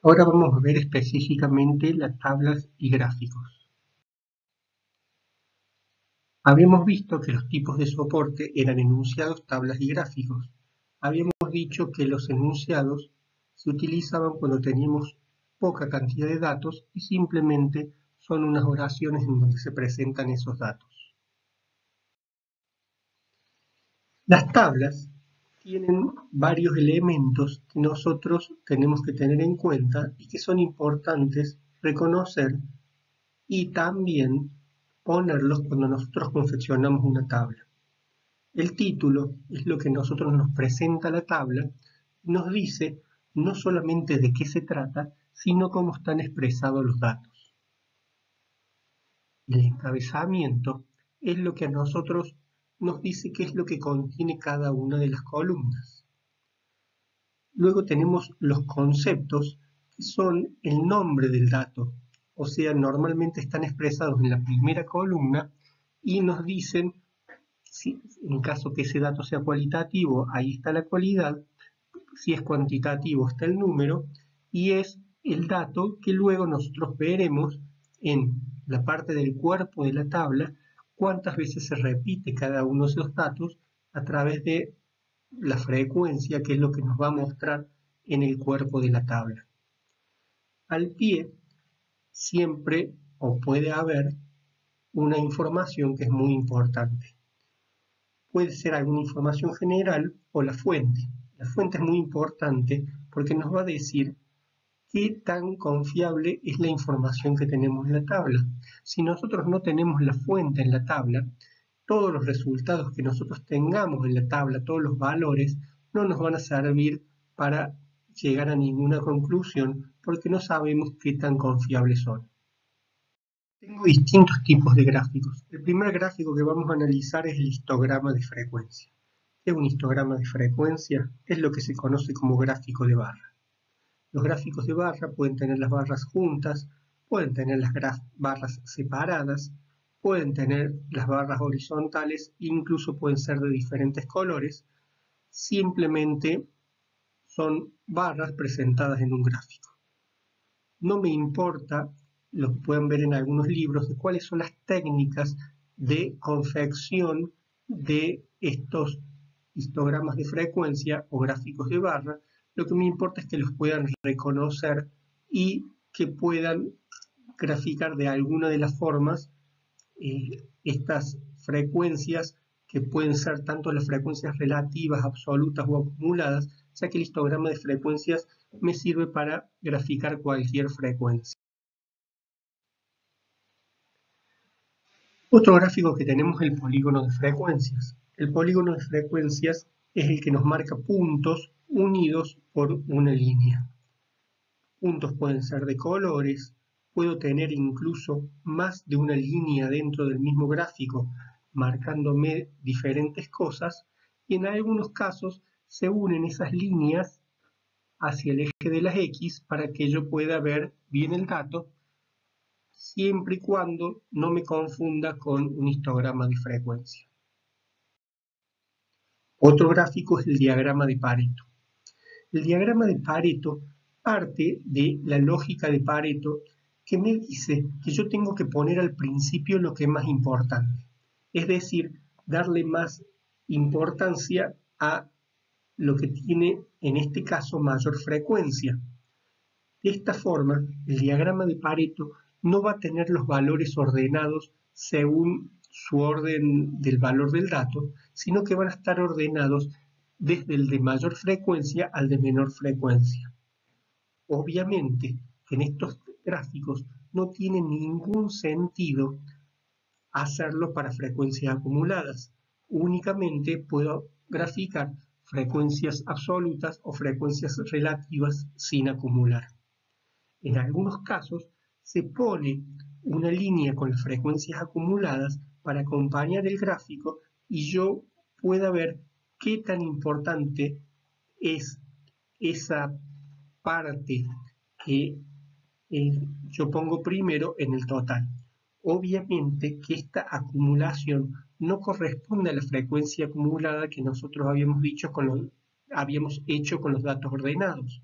Ahora vamos a ver específicamente las tablas y gráficos. Habíamos visto que los tipos de soporte eran enunciados, tablas y gráficos. Habíamos dicho que los enunciados se utilizaban cuando teníamos poca cantidad de datos y simplemente son unas oraciones en donde se presentan esos datos. Las tablas tienen varios elementos que nosotros tenemos que tener en cuenta y que son importantes reconocer y también ponerlos cuando nosotros confeccionamos una tabla. El título es lo que nosotros nos presenta la tabla y nos dice no solamente de qué se trata, sino cómo están expresados los datos. El encabezamiento es lo que a nosotros nos dice qué es lo que contiene cada una de las columnas. Luego tenemos los conceptos, que son el nombre del dato, o sea, normalmente están expresados en la primera columna y nos dicen, si, en caso que ese dato sea cualitativo, ahí está la cualidad, si es cuantitativo está el número, y es el dato que luego nosotros veremos en la parte del cuerpo de la tabla, cuántas veces se repite cada uno de esos datos a través de la frecuencia, que es lo que nos va a mostrar en el cuerpo de la tabla. Al pie siempre o puede haber una información que es muy importante. Puede ser alguna información general o la fuente. La fuente es muy importante porque nos va a decir qué tan confiable es la información que tenemos en la tabla. Si nosotros no tenemos la fuente en la tabla, todos los resultados que nosotros tengamos en la tabla, todos los valores, no nos van a servir para llegar a ninguna conclusión porque no sabemos qué tan confiables son. Tengo distintos tipos de gráficos. El primer gráfico que vamos a analizar es el histograma de frecuencia. ¿Qué es un histograma de frecuencia? Es lo que se conoce como gráfico de barra. Los gráficos de barra pueden tener las barras juntas, pueden tener las barras separadas, pueden tener las barras horizontales, incluso pueden ser de diferentes colores. Simplemente son barras presentadas en un gráfico. No me importa, lo que pueden ver en algunos libros, de cuáles son las técnicas de confección de estos histogramas de frecuencia o gráficos de barra. Lo que me importa es que los puedan reconocer y que puedan graficar de alguna de las formas estas frecuencias que pueden ser tanto las frecuencias relativas, absolutas o acumuladas, ya que el histograma de frecuencias me sirve para graficar cualquier frecuencia. Otro gráfico que tenemos es el polígono de frecuencias. El polígono de frecuencias es el que nos marca puntos unidos por una línea. Puntos pueden ser de colores, puedo tener incluso más de una línea dentro del mismo gráfico marcándome diferentes cosas y en algunos casos se unen esas líneas hacia el eje de las X para que yo pueda ver bien el dato siempre y cuando no me confunda con un histograma de frecuencia. Otro gráfico es el diagrama de Pareto. El diagrama de Pareto parte de la lógica de Pareto que me dice que yo tengo que poner al principio lo que es más importante. Es decir, darle más importancia a lo que tiene en este caso mayor frecuencia. De esta forma, el diagrama de Pareto no va a tener los valores ordenados según su orden del valor del dato, sino que van a estar ordenados desde el de mayor frecuencia al de menor frecuencia. Obviamente, en estos gráficos no tiene ningún sentido hacerlo para frecuencias acumuladas. Únicamente puedo graficar frecuencias absolutas o frecuencias relativas sin acumular. En algunos casos se pone una línea con las frecuencias acumuladas para acompañar el gráfico y yo pueda ver qué tan importante es esa parte que yo pongo primero en el total. Obviamente que esta acumulación no corresponde a la frecuencia acumulada que nosotros habíamos hecho con los datos ordenados,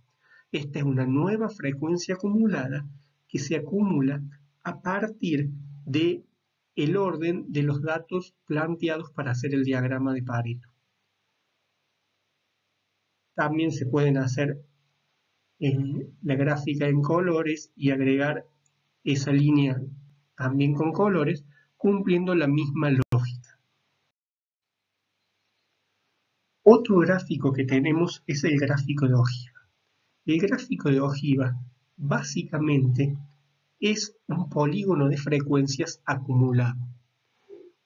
Esta es una nueva frecuencia acumulada que se acumula a partir de el orden de los datos planteados para hacer el diagrama de Pareto. También se pueden hacer la gráfica en colores y agregar esa línea también con colores, cumpliendo la misma lógica. Otro gráfico que tenemos es el gráfico de ojiva. El gráfico de ojiva básicamente es un polígono de frecuencias acumulado.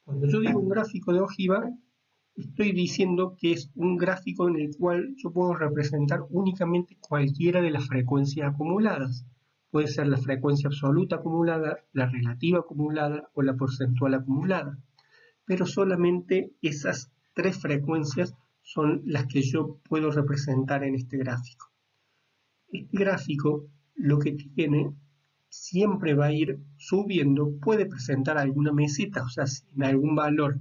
Cuando yo digo un gráfico de ojiva, estoy diciendo que es un gráfico en el cual yo puedo representar únicamente cualquiera de las frecuencias acumuladas. Puede ser la frecuencia absoluta acumulada, la relativa acumulada o la porcentual acumulada. Pero solamente esas tres frecuencias son las que yo puedo representar en este gráfico. Este gráfico lo que tiene siempre va a ir subiendo, puede presentar alguna meseta, o sea, si en algún valor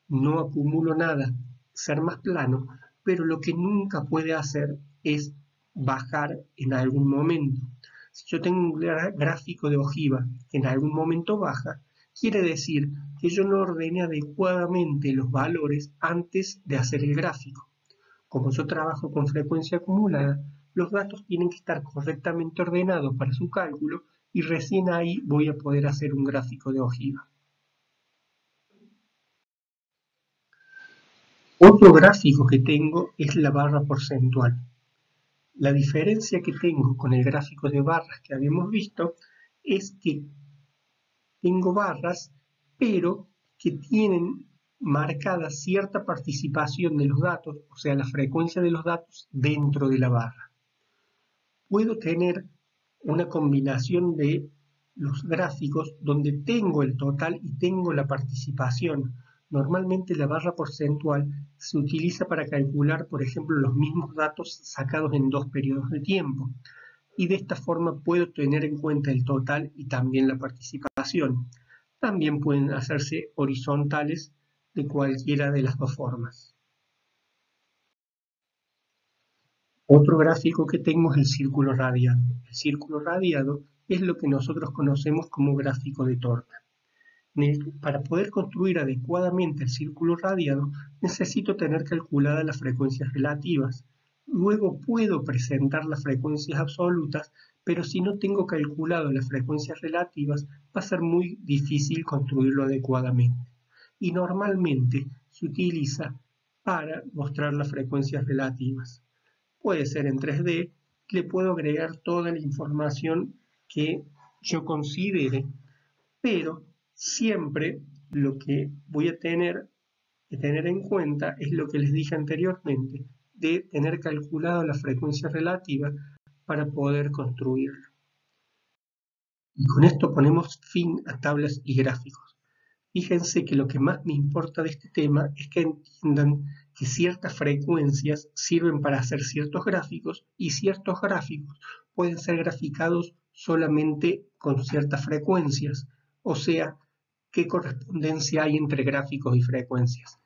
no acumulo nada, ser más plano, pero lo que nunca puede hacer es bajar en algún momento. Si yo tengo un gráfico de ojiva que en algún momento baja, quiere decir que yo no ordené adecuadamente los valores antes de hacer el gráfico. Como yo trabajo con frecuencia acumulada, los datos tienen que estar correctamente ordenados para su cálculo y recién ahí voy a poder hacer un gráfico de ojiva. Otro gráfico que tengo es la barra porcentual. La diferencia que tengo con el gráfico de barras que habíamos visto es que tengo barras, pero que tienen marcada cierta participación de los datos, o sea, la frecuencia de los datos dentro de la barra. Puedo tener una combinación de los gráficos donde tengo el total y tengo la participación. Normalmente la barra porcentual se utiliza para calcular, por ejemplo, los mismos datos sacados en dos periodos de tiempo. Y de esta forma puedo tener en cuenta el total y también la participación. También pueden hacerse horizontales de cualquiera de las dos formas. Otro gráfico que tengo es el círculo radiado. El círculo radiado es lo que nosotros conocemos como gráfico de torta. Para poder construir adecuadamente el círculo radiado, necesito tener calculadas las frecuencias relativas. Luego puedo presentar las frecuencias absolutas, pero si no tengo calculado las frecuencias relativas, va a ser muy difícil construirlo adecuadamente. Y normalmente se utiliza para mostrar las frecuencias relativas. Puede ser en 3D, le puedo agregar toda la información que yo considere, pero siempre lo que voy a tener que tener en cuenta es lo que les dije anteriormente, de tener calculado la frecuencia relativa para poder construirlo. Y con esto ponemos fin a tablas y gráficos. Fíjense que lo que más me importa de este tema es que entiendan que ciertas frecuencias sirven para hacer ciertos gráficos y ciertos gráficos pueden ser graficados solamente con ciertas frecuencias, o sea, qué correspondencia hay entre gráficos y frecuencias.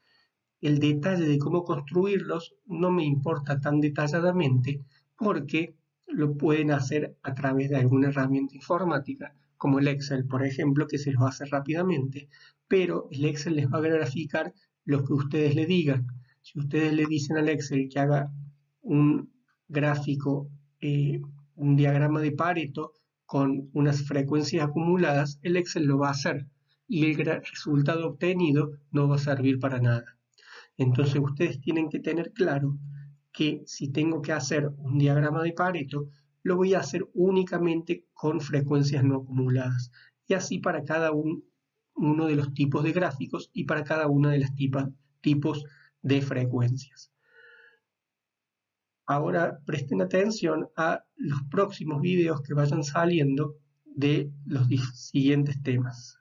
El detalle de cómo construirlos no me importa tan detalladamente porque lo pueden hacer a través de alguna herramienta informática, como el Excel, por ejemplo, que se los hace rápidamente, pero el Excel les va a graficar lo que ustedes le digan. Si ustedes le dicen al Excel que haga un gráfico, un diagrama de Pareto con unas frecuencias acumuladas, el Excel lo va a hacer y el resultado obtenido no va a servir para nada. Entonces ustedes tienen que tener claro que si tengo que hacer un diagrama de Pareto, lo voy a hacer únicamente con frecuencias no acumuladas. Y así para cada uno de los tipos de gráficos y para cada uno de los tipos de frecuencias. Ahora presten atención a los próximos videos que vayan saliendo de los siguientes temas.